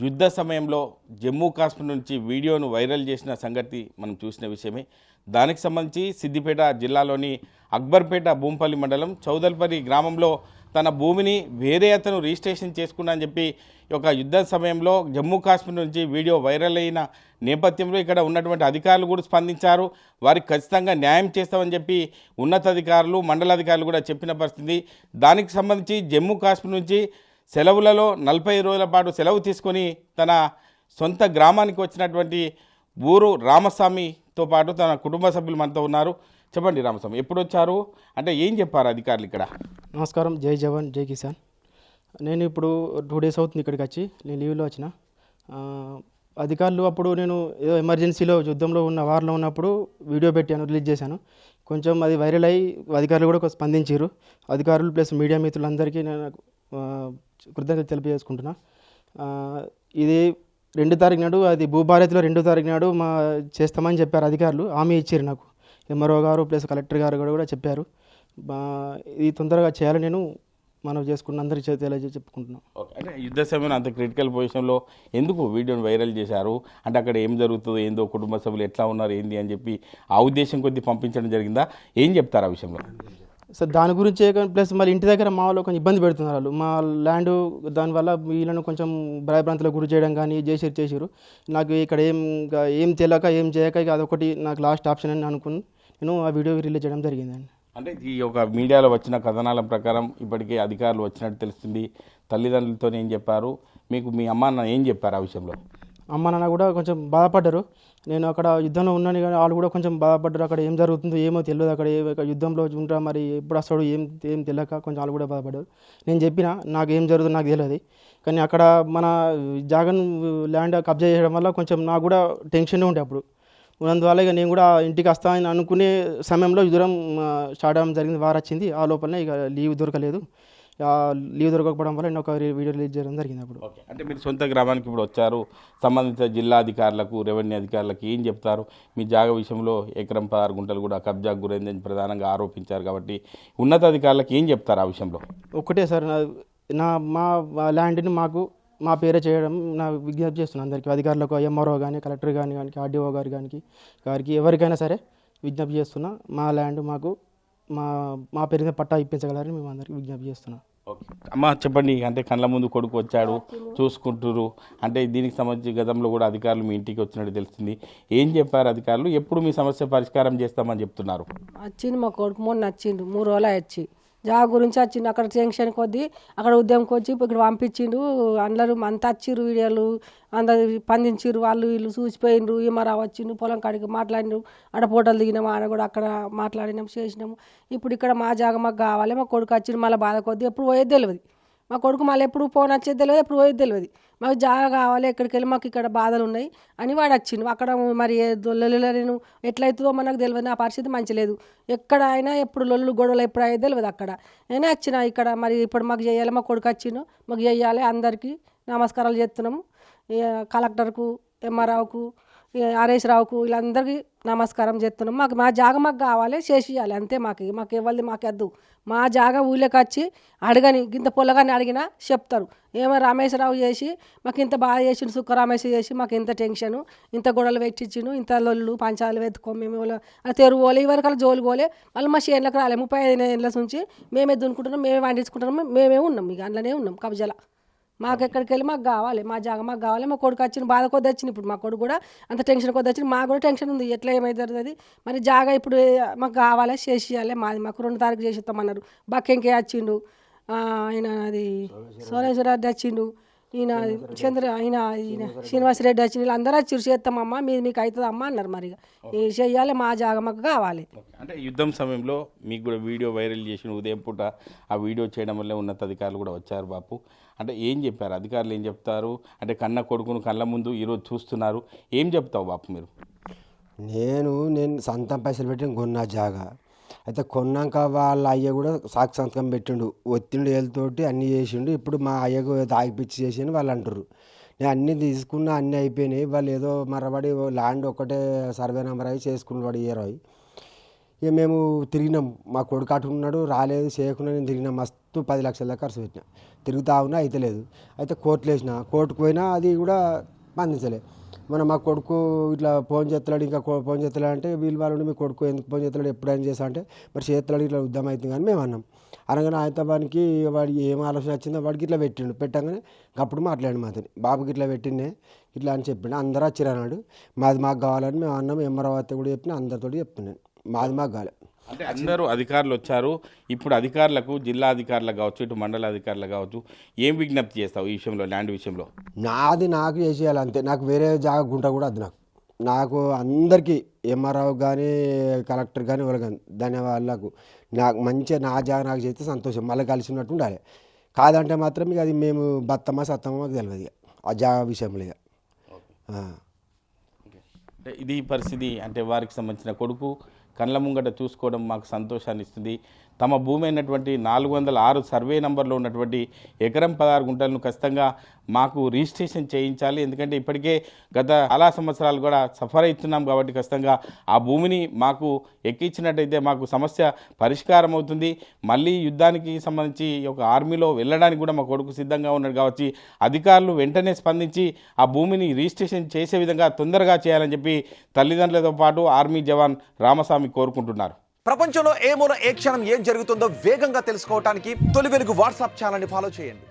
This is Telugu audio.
యుద్ధ సమయంలో జమ్మూ కాశ్మీర్ నుంచి వీడియోను వైరల్ చేసిన సంగతి మనం చూసిన విషయమే. దానికి సంబంధించి సిద్దిపేట జిల్లాలోని అక్బర్పేట భూంపల్లి మండలం చౌదల్పల్లి గ్రామంలో తన భూమిని వేరే అతను రిజిస్ట్రేషన్ చేసుకున్నా అని చెప్పి ఒక యుద్ధ సమయంలో జమ్మూ కాశ్మీర్ నుంచి వీడియో వైరల్ అయిన నేపథ్యంలో ఇక్కడ ఉన్నటువంటి అధికారులు కూడా స్పందించారు. వారికి ఖచ్చితంగా న్యాయం చేస్తామని చెప్పి ఉన్నతాధికారులు మండలాధికారులు కూడా చెప్పిన పరిస్థితి. దానికి సంబంధించి జమ్మూ కాశ్మీర్ నుంచి సెలవులలో 40 రోజుల పాటు సెలవు తీసుకొని తన సొంత గ్రామానికి వచ్చినటువంటి ఊరు రామస్వామితో పాటు తన కుటుంబ సభ్యులు మనతో ఉన్నారు. చెప్పండి రామస్వామి, ఎప్పుడు వచ్చారు, అంటే ఏం చెప్పారు అధికారులు ఇక్కడ? నమస్కారం, జై జవాన్ జై కిసాన్. నేను ఇప్పుడు 2 days అవుతుంది ఇక్కడికి వచ్చి. నేను లీవ్లో వచ్చిన. అధికారులు అప్పుడు నేను ఏదో ఎమర్జెన్సీలో యుద్ధంలో ఉన్న వారిలో ఉన్నప్పుడు వీడియో పెట్టాను, రిలీజ్ చేశాను. కొంచెం అది వైరల్ అయ్యి అధికారులు కూడా స్పందించారు. అధికారులు ప్లస్ మీడియా మిత్రులందరికీ నేను కృతజ్ఞతలు తెలియజేసుకుంటున్నా. ఇది 2 తారీఖు నాడు, అది భూభారతిలో 2 తారీఖు నాడు చేస్తామని చెప్పారు అధికారులు, హామీ ఇచ్చారు నాకు. ఎంఆర్ఓ గారు ప్లస్ కలెక్టర్ గారు కూడా చెప్పారు. ఇది తొందరగా చేయాలని నేను మనం చేసుకున్న అందరికీ చెప్పుకుంటున్నాం. అంటే యుద్ధ సమయంలో అంత క్రిటికల్ పొజిషన్లో ఎందుకు వీడియోని వైరల్ చేశారు? అంటే అక్కడ ఏం జరుగుతుందో ఏందో, కుటుంబ సభ్యులు ఎట్లా ఉన్నారు ఏంది అని చెప్పి ఆ ఉద్దేశం కొద్దీ పంపించడం జరిగిందా? ఏం చెప్తారు ఆ విషయంలో? సార్ దాని గురించి ప్లస్ మళ్ళీ ఇంటి దగ్గర మా వాళ్ళు కొంచెం ఇబ్బంది పెడుతున్నారు. వాళ్ళు మా ల్యాండ్, దానివల్ల వీళ్ళను కొంచెం భయభ్రాంతులకు గురి చేయడం కానీ చేసారు. నాకు ఇక్కడ ఏం తెలియక ఏం చేయక ఇక అదొకటి నాకు లాస్ట్ ఆప్షన్ అని అనుకుని నేను ఆ వీడియో రిలీజ్ చేయడం జరిగిందండి. అంటే ఈ ఒక మీడియాలో వచ్చిన కథనాల ప్రకారం ఇప్పటికే అధికారులు వచ్చినట్టు తెలుస్తుంది. తల్లిదండ్రులతో ఏం చెప్పారు మీకు? మీ అమ్మ నాన్న ఏం చెప్పారు ఆ విషయంలో? అమ్మ నాన్న కూడా కొంచెం బాధపడ్డారు. నేను అక్కడ యుద్ధంలో ఉన్నాను కానీ వాళ్ళు కూడా కొంచెం బాధపడ్డారు. అక్కడ ఏం జరుగుతుందో ఏమో తెలియదు. అక్కడ యుద్ధంలో ఉంటా, మరి ఎప్పుడు వస్తాడు ఏం తెలియక కొంచెం వాళ్ళు కూడా బాధపడ్డారు. నేను చెప్పిన నాకు ఏం జరుగుతుందో నాకు తెలియదు, కానీ అక్కడ మన జాగన్ ల్యాండ్ కబ్జా చేయడం వల్ల కొంచెం నాకు కూడా టెన్షన్ ఉండే అప్పుడు. ఉన్నందువల్ల ఇక నేను కూడా ఇంటికి వస్తానని అనుకునే సమయంలో యుద్ధం స్టార్ట్ అవ్వడం జరిగింది. వారు వచ్చింది. ఆ లోపలనే ఇక లీవ్ దొరకలేదు. లీవ్ దొరకకపోవడం వల్ల నేను ఒక వీడియో రిలీజ్ చేయడం జరిగింది అప్పుడు. అంటే మీరు సొంత గ్రామానికి ఇప్పుడు వచ్చారు. సంబంధిత జిల్లా అధికారులకు, రెవెన్యూ అధికారులకు ఏం చెప్తారు? మీ జాగా విషయంలో ఎకరం 16 గుంటలు కూడా కబ్జాకు గురైందని ప్రధానంగా ఆరోపించారు కాబట్టి ఉన్నతాధికారులకు ఏం చెప్తారు ఆ విషయంలో? ఒక్కటే సార్, మా ల్యాండ్ని మా పేరే చేయడం నా విజ్ఞప్తి చేస్తున్నాను అందరికీ, అధికారులకు, ఎంఆర్ఓ కానీ, కలెక్టర్ కానీ, ఆర్డీఓ గారికి ఎవరికైనా సరే విజ్ఞప్తి చేస్తున్నా. మా ల్యాండ్ మా పేరు మీద పట్టా ఇప్పించగలరని మేము అందరికీ విజ్ఞప్తి చేస్తున్నాం. ఓకే అమ్మ, చెప్పండి. అంటే కళ్ళ ముందు కొడుకు వచ్చాడు, చూసుకుంటున్నారు. అంటే దీనికి సంబంధించి గతంలో కూడా అధికారులు మీ ఇంటికి వచ్చినట్టు తెలుస్తుంది. ఏం చెప్పారు అధికారులు? ఎప్పుడు మీ సమస్య పరిష్కారం చేస్తామని చెప్తున్నారు? వచ్చింది మా కొడుకు మొన్న వచ్చిండు, 3 రోజులు వచ్చి జాగ గురించి వచ్చిండు. అక్కడ టెన్షన్ కొద్దీ అక్కడ ఉద్యమంకి వచ్చి ఇక్కడ పంపించిండు. అందరూ అంతా వచ్చిర్రు, వీడియోలు అందరు పందించిర్రు. వాళ్ళు వీళ్ళు చూసిపోయిండ్రు. ఏమారావు వచ్చిండు, పొలం కాడికి మాట్లాడినారు. ఆడ ఫోటోలు దిగినాము, ఆడ కూడా అక్కడ మాట్లాడినాము, చేసినాము. ఇప్పుడు ఇక్కడ మా జాగ మాకు కావాలి. మా కొడుకు వచ్చిండు, మళ్ళీ బాధ కొద్దీ ఎప్పుడు పోయేది తెలియదు. మా కొడుకు మళ్ళీ ఎప్పుడు ఫోన్ వచ్చేది తెలియదు, ఎప్పుడు పోయేది తెలియదు. మాకు జాగా కావాలి, ఎక్కడికి వెళ్ళి మాకు ఇక్కడ బాధలు ఉన్నాయి అని వాడు వచ్చిండు. అక్కడ మరి లొల్లులో నేను ఎట్లయితుందో మనకు తెలియదు. నా పరిస్థితి మంచి లేదు. ఎక్కడ అయినా ఎప్పుడు లొల్లు గొడవలు ఎప్పుడు అయ్యేది తెలియదు. అక్కడ నేనే వచ్చిన ఇక్కడ. మరి ఇప్పుడు మాకు చేయాలి, మా కొడుకు వచ్చిండు, మాకు చేయాలి. అందరికీ నమస్కారాలు చేస్తున్నాము. కలెక్టర్కు, ఎంఆర్ఓకు, హరీష్ రావుకు, వీళ్ళందరికీ నమస్కారం చేస్తున్నాం. మా జాగ మాకు కావాలి, చేసేయాలి అంతే. మాకు ఎవరిది మాకెద్దు. మా జాగ ఊళ్ళోకి వచ్చి అడగని, ఇంత పొలగాని అడిగినా చెప్తారు. ఏమో రామేశ్వరరావు చేసి మాకు ఇంత బాగా చేసిండు, సుక్క రమేష్ చేసి మాకు ఇంత టెన్షను, ఇంత గొడవలు పెట్టించిండు, ఇంత లొల్లు పంచాలు వెతుకోం మేము తెరువు పోలే, ఇవరకల్లా జోలు పోలే. మళ్ళీ మా చేనులకు రాలే. 35 ఏళ్ళ నుంచి మేమే దున్నుకుంటున్నాం, మేమే వండించుకుంటున్నాం, మేమే ఉన్నాం. ఇక అందులోనే ఉన్నాం కబ్జాల. మాకు ఎక్కడికి వెళ్ళి మాకు కావాలి, మా జాగ మాకు కావాలి. మా కొడుకు వచ్చిన బాధ కొద్ది వచ్చింది. ఇప్పుడు మా కొడుకు కూడా అంత టెన్షన్ కొద్ది వచ్చింది. మాకు కూడా టెన్షన్ ఉంది, ఎట్లా ఏమవుతుంది అది. మరి జాగ ఇప్పుడు మాకు కావాలి, చేసేయాలి. మాకు 2 తారీఖు చేసిస్తామన్నారు. బక్కెంకే వచ్చిండు, ఆయన అది సోమేశ్వర రెడ్డి వచ్చిండు, ఈయన శ్రీనివాసరెడ్డి వచ్చిండు. వీళ్ళందరూ వచ్చి చేస్తామమ్మా, మీకు అవుతుందమ్మా అన్నారు. మరి చేయాలి, మా జాగ మాకు కావాలి. అంటే యుద్ధం సమయంలో మీకు కూడా వీడియో వైరల్ చేసిన ఉదయం పూట ఆ వీడియో చేయడం వల్లే ఉన్నతాధికారులు కూడా వచ్చారు బాపు. అంటే ఏం చెప్పారు అధికారులు? ఏం చెప్తారు? అంటే కన్న కొడుకును కళ్ళ ముందు ఈరోజు చూస్తున్నారు, ఏం చెప్తావు బాపు మీరు? నేను సొంతం పైసలు పెట్టి కొన్నా జాగా. అయితే కొన్నాక వాళ్ళ అయ్య కూడా సాక్షి సంతకం పెట్టిండు, ఒత్తిడి ఏళ్ళతోటి అన్నీ చేసిండు. ఇప్పుడు మా అయ్యకు తాగిపిచ్చి చేసి అని వాళ్ళు అంటారు. నేను అన్నీ తీసుకున్నా, అన్నీ అయిపోయినాయి. వాళ్ళు ఏదో మరబడి ల్యాండ్ ఒక్కటే సర్వే నెంబర్ అవి చేసుకున్నాడు 20. ఇక మేము తిరిగినాం, మా కొడుకు అటు ఉన్నాడు రాలేదు చేయకుండా నేను తిరిగినా, మస్తు 10 లక్షల దాకా ఖర్చు పెట్టినా, తిరుగుతా ఉన్నా అయితే లేదు. అయితే కోర్టులో వేసిన, కోర్టుకు పోయినా అది కూడా స్పందించలే. మా కొడుకు ఇట్లా ఫోన్ చేస్తున్నాడు, ఇంకా ఫోన్ చేస్తున్నాడు అంటే వీళ్ళు వాళ్ళు మీ కొడుకు ఎందుకు ఫోన్ చేస్తున్నాడు ఎప్పుడైనా చేస్తా అంటే మరి చేస్తున్నాడు ఇట్లా ఉద్యమం అవుతుంది కానీ మేము అన్నాం. అనగానే ఆయనకి వాడికి ఏం ఆలోచన వచ్చిందో వాడికి ఇట్లా పెట్టిండు. పెట్టగానే అప్పుడు మాట్లాడి మాతోని బాబుకి ఇట్లా పెట్టిండే ఇట్లా అని చెప్పిండు. అందరూ వచ్చిరు అన్నాడు. మాది మాకు కావాలని మేము అన్నాం. ఎమ్మరావతి కూడా చెప్పిన, అందరితో చెప్తున్నాను మాది మాకు కావాలి. అంటే అందరూ అధికారులు వచ్చారు. ఇప్పుడు అధికారులకు, జిల్లా అధికారులకు కావచ్చు, ఇటు మండల అధికారులకు కావచ్చు, ఏం విజ్ఞప్తి చేస్తావు ఈ విషయంలో, ల్యాండ్ విషయంలో? నాది నాకు చేసేయాలి అంతే. నాకు వేరే జాగా గుంట కూడా అది నాకు అందరికీ ఎంఆర్ఓ కానీ కలెక్టర్ కానీ ఎవరు కానీ ధన్యవాదాలకు. నాకు మంచిగా నా జాగా నాకు చేస్తే సంతోషం, మళ్ళీ కలిసి ఉన్నట్టు ఉండాలి. కాదంటే మాత్రం ఇక అది మేము బత్తమా సత్తమా మాకు తెలియదు ఇక ఆ జాగా విషయంలో ఇక. అంటే ఇది పరిస్థితి. అంటే వారికి సంబంధించిన కొడుకు కళ్ళ ముంగట చూసుకోవడం మాకు సంతోషాన్ని ఇస్తుంది. తమ భూమి అయినటువంటి 406 సర్వే నంబర్లో ఉన్నటువంటి ఎకరం 16 గుంటలను ఖచ్చితంగా మాకు రిజిస్ట్రేషన్ చేయించాలి. ఎందుకంటే ఇప్పటికే గత చాలా సంవత్సరాలు కూడా సఫర్ అవుతున్నాం కాబట్టి ఖచ్చితంగా ఆ భూమిని మాకు ఎక్కించినట్టయితే మాకు సమస్య పరిష్కారం అవుతుంది. మళ్ళీ యుద్ధానికి సంబంధించి ఒక ఆర్మీలో వెళ్ళడానికి కూడా మా కొడుకు సిద్ధంగా ఉన్నాడు కాబట్టి అధికారులు వెంటనే స్పందించి ఆ భూమిని రిజిస్ట్రేషన్ చేసే విధంగా తొందరగా చేయాలని చెప్పి తల్లిదండ్రులతో పాటు ఆర్మీ జవాన్ రామస్వామి కోరుకుంటున్నారు. ప్రపంచంలో ఏ మూల ఏ క్షణం ఏం జరుగుతుందో వేగంగా తెలుసుకోవడానికి తొలి వెలుగు వాట్సాప్ ఛానల్ని ఫాలో చేయండి.